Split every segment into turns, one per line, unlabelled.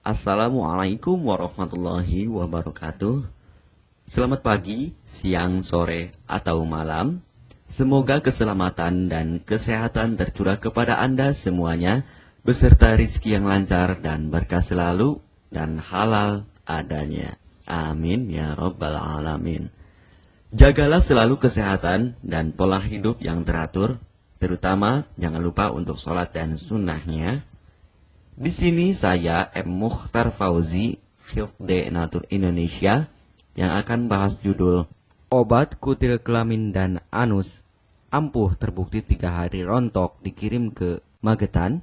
Assalamualaikum warahmatullahi wabarakatuh. Selamat pagi, siang, sore, atau malam. Semoga keselamatan dan kesehatan tercurah kepada Anda semuanya, beserta rizki yang lancar dan berkah selalu dan halal adanya. Amin ya rabbal alamin. Jagalah selalu kesehatan dan pola hidup yang teratur, terutama jangan lupa untuk sholat dan sunnahnya. Di sini saya M. Mukhtar Fauzi, Hifdz Natur Indonesia, yang akan bahas judul Obat Kutil Kelamin dan Anus ampuh terbukti 3 hari rontok dikirim ke Magetan.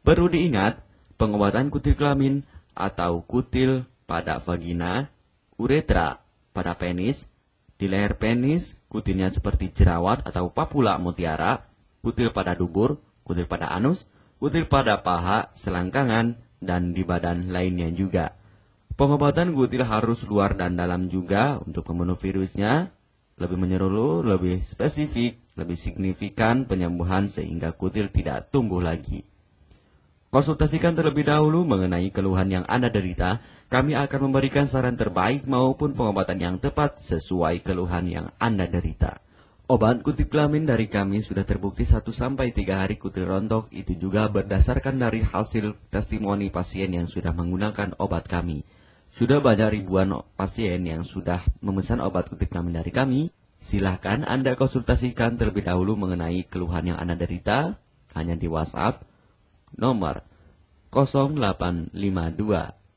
Perlu diingat, pengobatan kutil kelamin atau kutil pada vagina, uretra pada penis, di leher penis, kutilnya seperti jerawat atau papula mutiara, kutil pada dubur, kutil pada anus, kutil pada paha, selangkangan, dan di badan lainnya juga. Pengobatan kutil harus luar dan dalam juga untuk membunuh virusnya, lebih menyeluruh, lebih spesifik, lebih signifikan penyembuhan sehingga kutil tidak tumbuh lagi. Konsultasikan terlebih dahulu mengenai keluhan yang Anda derita, kami akan memberikan saran terbaik maupun pengobatan yang tepat sesuai keluhan yang Anda derita. Obat kutil kelamin dari kami sudah terbukti 1-3 hari kutil rontok, itu juga berdasarkan dari hasil testimoni pasien yang sudah menggunakan obat kami. Sudah banyak ribuan pasien yang sudah memesan obat kutil kelamin dari kami. Silahkan Anda konsultasikan terlebih dahulu mengenai keluhan yang Anda derita, hanya di WhatsApp nomor 0852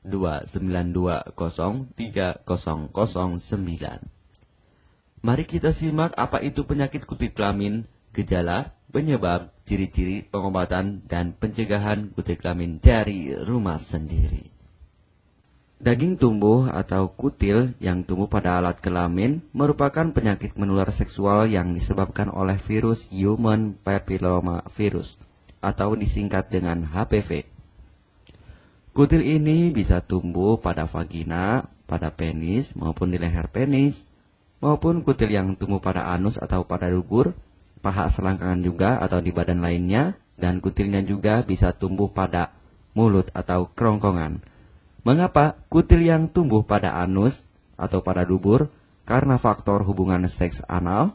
292 03009. Mari kita simak apa itu penyakit kutil kelamin, gejala, penyebab, ciri-ciri, pengobatan, dan pencegahan kutil kelamin dari rumah sendiri. Daging tumbuh atau kutil yang tumbuh pada alat kelamin merupakan penyakit menular seksual yang disebabkan oleh virus Human Papilloma Virus atau disingkat dengan HPV. Kutil ini bisa tumbuh pada vagina, pada penis, maupun di leher penis, maupun kutil yang tumbuh pada anus atau pada dubur, paha selangkangan juga atau di badan lainnya, dan kutilnya juga bisa tumbuh pada mulut atau kerongkongan. Mengapa kutil yang tumbuh pada anus atau pada dubur? Karena faktor hubungan seks anal.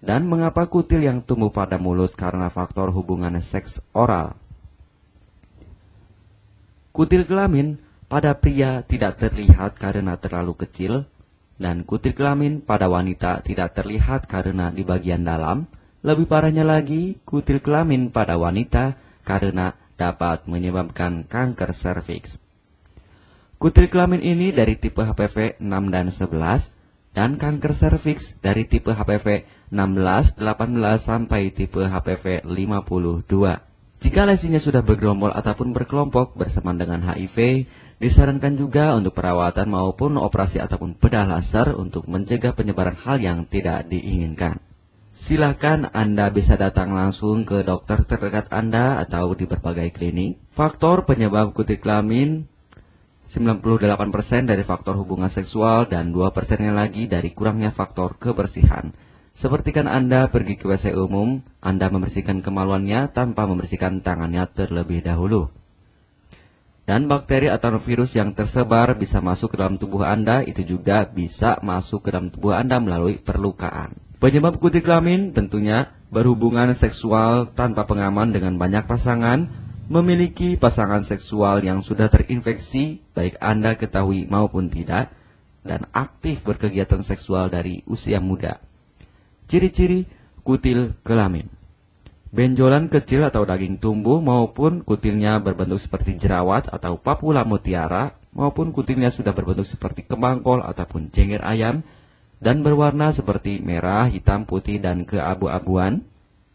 Dan mengapa kutil yang tumbuh pada mulut? Karena faktor hubungan seks oral. Kutil kelamin pada pria tidak terlihat karena terlalu kecil, dan kutil kelamin pada wanita tidak terlihat karena di bagian dalam. Lebih parahnya lagi, kutil kelamin pada wanita karena dapat menyebabkan kanker serviks. Kutil kelamin ini dari tipe HPV 6 dan 11, dan kanker serviks dari tipe HPV 16, 18, sampai tipe HPV 52. Jika lesinya sudah bergerombol ataupun berkelompok bersama dengan HIV, disarankan juga untuk perawatan maupun operasi ataupun bedah laser untuk mencegah penyebaran hal yang tidak diinginkan. Silakan Anda bisa datang langsung ke dokter terdekat Anda atau di berbagai klinik. Faktor penyebab kutil kelamin 98% dari faktor hubungan seksual dan 2%-nya lagi dari kurangnya faktor kebersihan. Sepertikan Anda pergi ke WC umum, Anda membersihkan kemaluannya tanpa membersihkan tangannya terlebih dahulu. Dan bakteri atau virus yang tersebar bisa masuk ke dalam tubuh Anda, itu juga bisa masuk ke dalam tubuh Anda melalui perlukaan. Penyebab kutil kelamin tentunya berhubungan seksual tanpa pengaman dengan banyak pasangan, memiliki pasangan seksual yang sudah terinfeksi, baik Anda ketahui maupun tidak, dan aktif berkegiatan seksual dari usia muda. Ciri-ciri kutil kelamin: benjolan kecil atau daging tumbuh maupun kutilnya berbentuk seperti jerawat atau papula mutiara, maupun kutilnya sudah berbentuk seperti kembang kol ataupun cengir ayam, dan berwarna seperti merah, hitam, putih, dan keabu-abuan.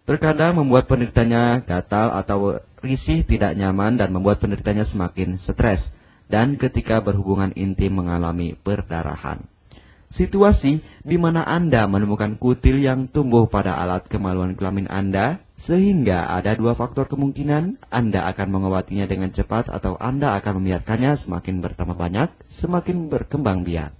Terkadang membuat penderitanya gatal atau risih, tidak nyaman, dan membuat penderitanya semakin stres, dan ketika berhubungan intim mengalami perdarahan. Situasi di mana Anda menemukan kutil yang tumbuh pada alat kemaluan kelamin Anda, sehingga ada 2 faktor kemungkinan: Anda akan mengobatinya dengan cepat atau Anda akan membiarkannya semakin bertambah banyak, semakin berkembang biak.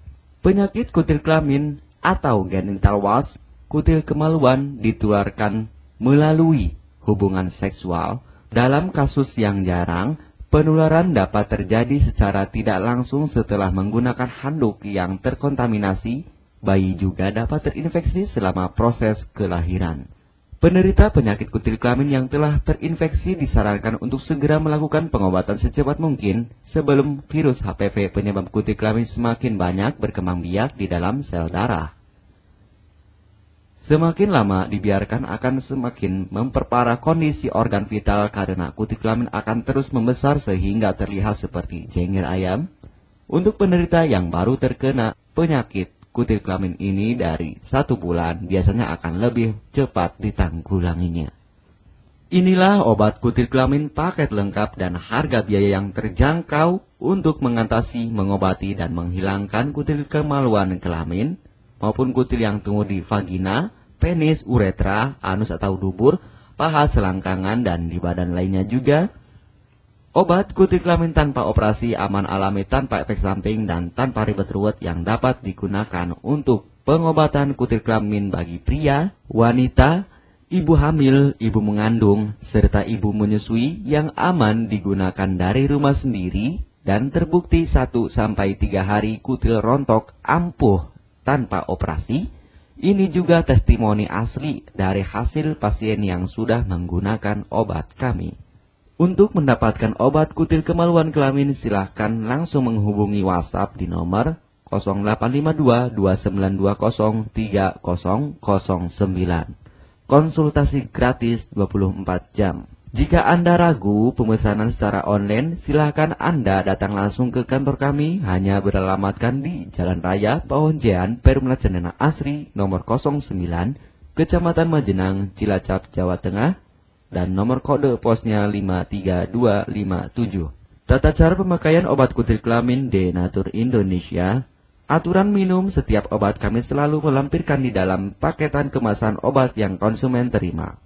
Penyakit kutil kelamin atau genital warts, kutil kemaluan, ditularkan melalui hubungan seksual. Dalam kasus yang jarang, Penularan dapat terjadi secara tidak langsung setelah menggunakan handuk yang terkontaminasi. Bayi juga dapat terinfeksi selama proses kelahiran. Penderita penyakit kutil kelamin yang telah terinfeksi disarankan untuk segera melakukan pengobatan secepat mungkin sebelum virus HPV penyebab kutil kelamin semakin banyak berkembang biak di dalam sel darah. Semakin lama dibiarkan akan semakin memperparah kondisi organ vital karena kutil kelamin akan terus membesar sehingga terlihat seperti jengger ayam. Untuk penderita yang baru terkena penyakit kutil kelamin ini dari 1 bulan biasanya akan lebih cepat ditanggulanginya. Inilah obat kutil kelamin paket lengkap dan harga biaya yang terjangkau untuk mengatasi, mengobati, dan menghilangkan kutil kemaluan kelamin maupun kutil yang tumbuh di vagina, penis, uretra, anus atau dubur, paha, selangkangan, dan di badan lainnya juga. Obat kutil kelamin tanpa operasi, aman, alami, tanpa efek samping, dan tanpa ribet ruwet yang dapat digunakan untuk pengobatan kutil kelamin bagi pria, wanita, ibu hamil, ibu mengandung, serta ibu menyusui yang aman digunakan dari rumah sendiri dan terbukti 1-3 hari kutil rontok ampuh tanpa operasi. Ini juga testimoni asli dari hasil pasien yang sudah menggunakan obat kami. Untuk mendapatkan obat kutil kemaluan kelamin, silahkan langsung menghubungi WhatsApp di nomor 0852 2920 3009. Konsultasi gratis 24 jam. Jika Anda ragu pemesanan secara online, silahkan Anda datang langsung ke kantor kami, hanya beralamatkan di Jalan Raya Pahonjean, Perumna Cendana Asri, nomor 09, Kecamatan Majenang, Cilacap, Jawa Tengah, dan nomor kode posnya 53257. Tata cara pemakaian obat kutil kelamin Denatur Indonesia. Aturan minum setiap obat kami selalu melampirkan di dalam paketan kemasan obat yang konsumen terima.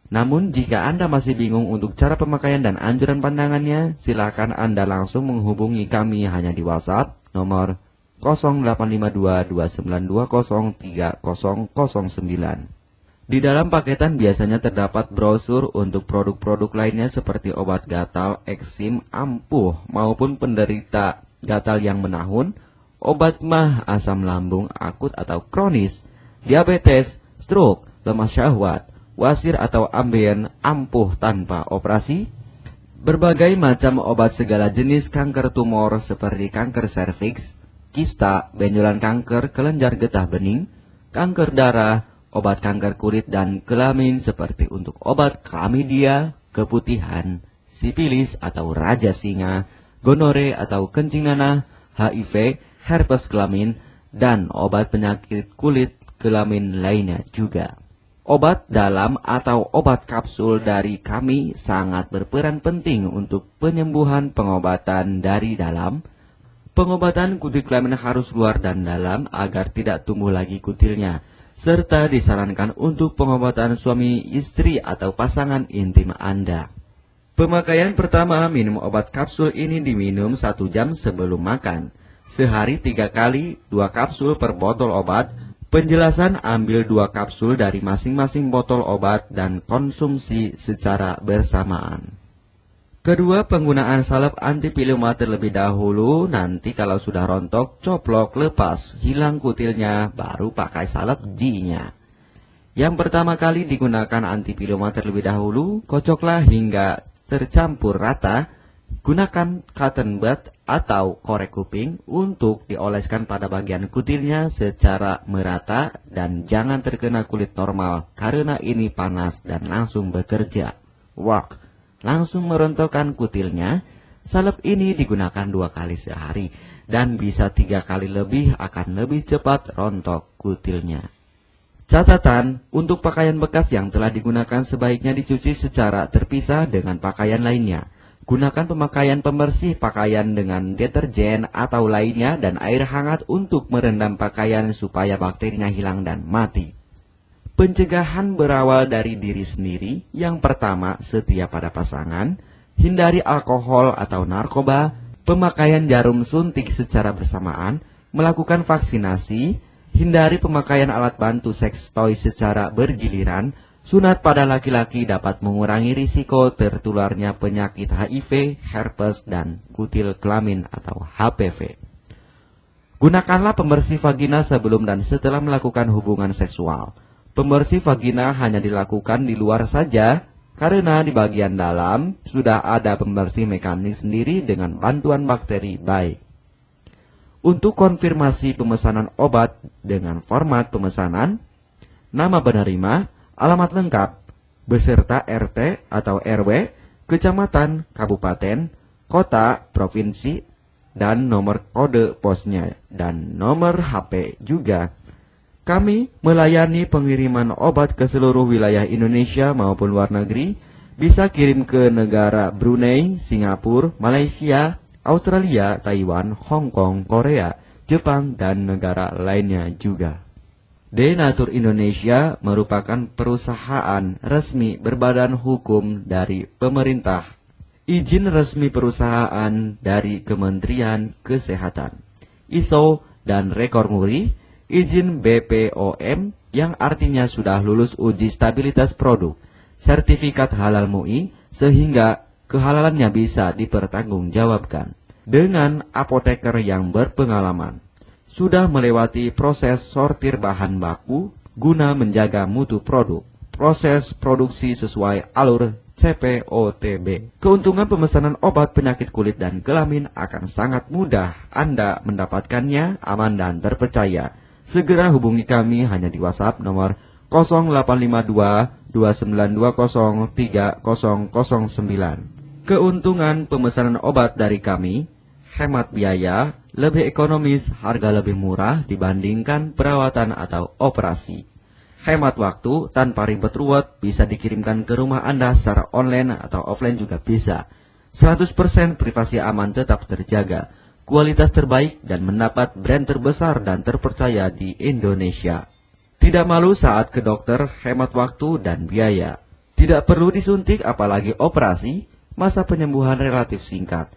Namun jika Anda masih bingung untuk cara pemakaian dan anjuran pandangannya, silakan Anda langsung menghubungi kami hanya di WhatsApp nomor 0852 2920 3009. Di dalam paketan biasanya terdapat brosur untuk produk-produk lainnya seperti obat gatal, eksim, ampuh, maupun penderita gatal yang menahun, obat mah, asam lambung akut atau kronis, diabetes, stroke, lemah syahwat, wasir atau ambien, ampuh tanpa operasi, berbagai macam obat segala jenis kanker tumor seperti kanker serviks, kista, benjolan kanker, kelenjar getah bening, kanker darah, obat kanker kulit dan kelamin seperti untuk obat klamidia, keputihan, sipilis atau raja singa, gonore atau kencing nanah, HIV, herpes kelamin, dan obat penyakit kulit kelamin lainnya juga. Obat dalam atau obat kapsul dari kami sangat berperan penting untuk penyembuhan pengobatan dari dalam. Pengobatan kutil kelamin harus luar dan dalam agar tidak tumbuh lagi kutilnya, serta disarankan untuk pengobatan suami, istri, atau pasangan intim Anda. Pemakaian pertama, minum obat kapsul ini diminum 1 jam sebelum makan. Sehari 3 kali, 2 kapsul per botol obat. Penjelasan, ambil 2 kapsul dari masing-masing botol obat dan konsumsi secara bersamaan. Kedua, penggunaan salep antipiluma terlebih dahulu, nanti kalau sudah rontok, coplok, lepas, hilang kutilnya, baru pakai salep G-nya. Yang pertama kali digunakan antipiluma terlebih dahulu, kocoklah hingga tercampur rata, gunakan cotton bud atau korek kuping untuk dioleskan pada bagian kutilnya secara merata dan jangan terkena kulit normal, karena ini panas dan langsung bekerja. Langsung merontokkan kutilnya. Salep ini digunakan 2 kali sehari dan bisa 3 kali lebih akan lebih cepat rontok kutilnya. Catatan, untuk pakaian bekas yang telah digunakan sebaiknya dicuci secara terpisah dengan pakaian lainnya. Gunakan pemakaian pembersih pakaian dengan deterjen atau lainnya dan air hangat untuk merendam pakaian supaya bakterinya hilang dan mati. Pencegahan berawal dari diri sendiri. Yang pertama, setia pada pasangan, hindari alkohol atau narkoba, pemakaian jarum suntik secara bersamaan, melakukan vaksinasi, hindari pemakaian alat bantu seks toy secara bergiliran, Sunat pada laki-laki dapat mengurangi risiko tertularnya penyakit HIV, herpes, dan kutil kelamin atau HPV. Gunakanlah pembersih vagina sebelum dan setelah melakukan hubungan seksual. Pembersih vagina hanya dilakukan di luar saja, karena di bagian dalam sudah ada pembersih mekanik sendiri dengan bantuan bakteri baik. Untuk konfirmasi pemesanan obat dengan format pemesanan, nama penerima, alamat lengkap, beserta RT atau RW, kecamatan, kabupaten, kota, provinsi, dan nomor kode posnya, dan nomor HP juga. Kami melayani pengiriman obat ke seluruh wilayah Indonesia maupun luar negeri, bisa kirim ke negara Brunei, Singapura, Malaysia, Australia, Taiwan, Hong Kong, Korea, Jepang, dan negara lainnya juga. Denatur Indonesia merupakan perusahaan resmi berbadan hukum dari pemerintah. Izin resmi perusahaan dari Kementerian Kesehatan, ISO dan rekor muri, izin BPOM yang artinya sudah lulus uji stabilitas produk, sertifikat halal MUI sehingga kehalalannya bisa dipertanggungjawabkan. Dengan apoteker yang berpengalaman, sudah melewati proses sortir bahan baku guna menjaga mutu produk, proses produksi sesuai alur CPOTB. Keuntungan pemesanan obat penyakit kulit dan kelamin akan sangat mudah. Anda mendapatkannya aman dan terpercaya. Segera hubungi kami hanya di WhatsApp nomor 0852 2920 3009. Keuntungan pemesanan obat dari kami: hemat biaya, lebih ekonomis, harga lebih murah dibandingkan perawatan atau operasi. Hemat waktu tanpa ribet ruwet, bisa dikirimkan ke rumah Anda secara online atau offline juga bisa. 100% privasi aman tetap terjaga, kualitas terbaik dan mendapat brand terbesar dan terpercaya di Indonesia. Tidak malu saat ke dokter, hemat waktu dan biaya. Tidak perlu disuntik apalagi operasi, masa penyembuhan relatif singkat.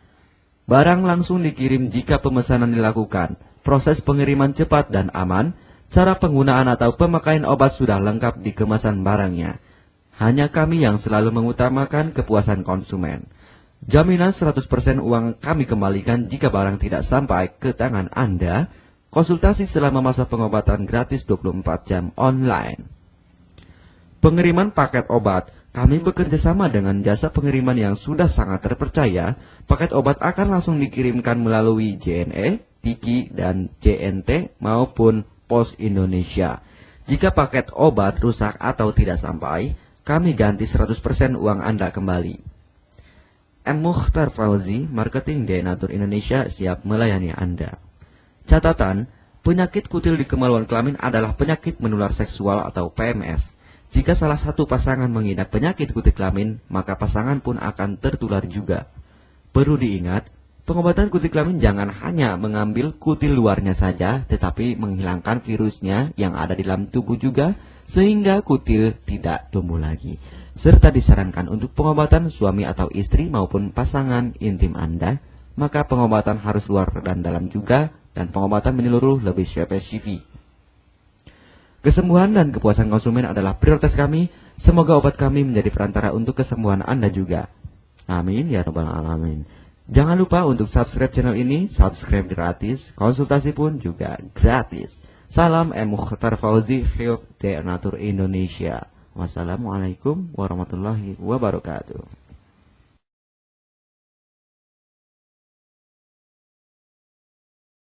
Barang langsung dikirim jika pemesanan dilakukan, proses pengiriman cepat dan aman. Cara penggunaan atau pemakaian obat sudah lengkap di kemasan barangnya. Hanya kami yang selalu mengutamakan kepuasan konsumen. Jaminan 100% uang kami kembalikan jika barang tidak sampai ke tangan Anda. Konsultasi selama masa pengobatan gratis 24 jam online. Pengiriman paket obat. Kami bekerja sama dengan jasa pengiriman yang sudah sangat terpercaya. Paket obat akan langsung dikirimkan melalui JNE, Tiki, dan JNT maupun Pos Indonesia. Jika paket obat rusak atau tidak sampai, kami ganti 100% uang Anda kembali. M. Mukhtar Fauzi, Marketing Denatur Indonesia, siap melayani Anda. Catatan, penyakit kutil di kemaluan kelamin adalah penyakit menular seksual atau PMS. Jika salah satu pasangan mengidap penyakit kutil kelamin, maka pasangan pun akan tertular juga. Perlu diingat, pengobatan kutil kelamin jangan hanya mengambil kutil luarnya saja, tetapi menghilangkan virusnya yang ada di dalam tubuh juga, sehingga kutil tidak tumbuh lagi. Serta disarankan untuk pengobatan suami atau istri maupun pasangan intim Anda, maka pengobatan harus luar dan dalam juga, dan pengobatan menyeluruh lebih spesifik. Kesembuhan dan kepuasan konsumen adalah prioritas kami. Semoga obat kami menjadi perantara untuk kesembuhan Anda juga. Amin ya rabbal alamin. Jangan lupa untuk subscribe channel ini, subscribe gratis, konsultasi pun juga gratis. Salam M. Mukhtar Fauzi, Health Denatur Indonesia. Wassalamualaikum warahmatullahi wabarakatuh.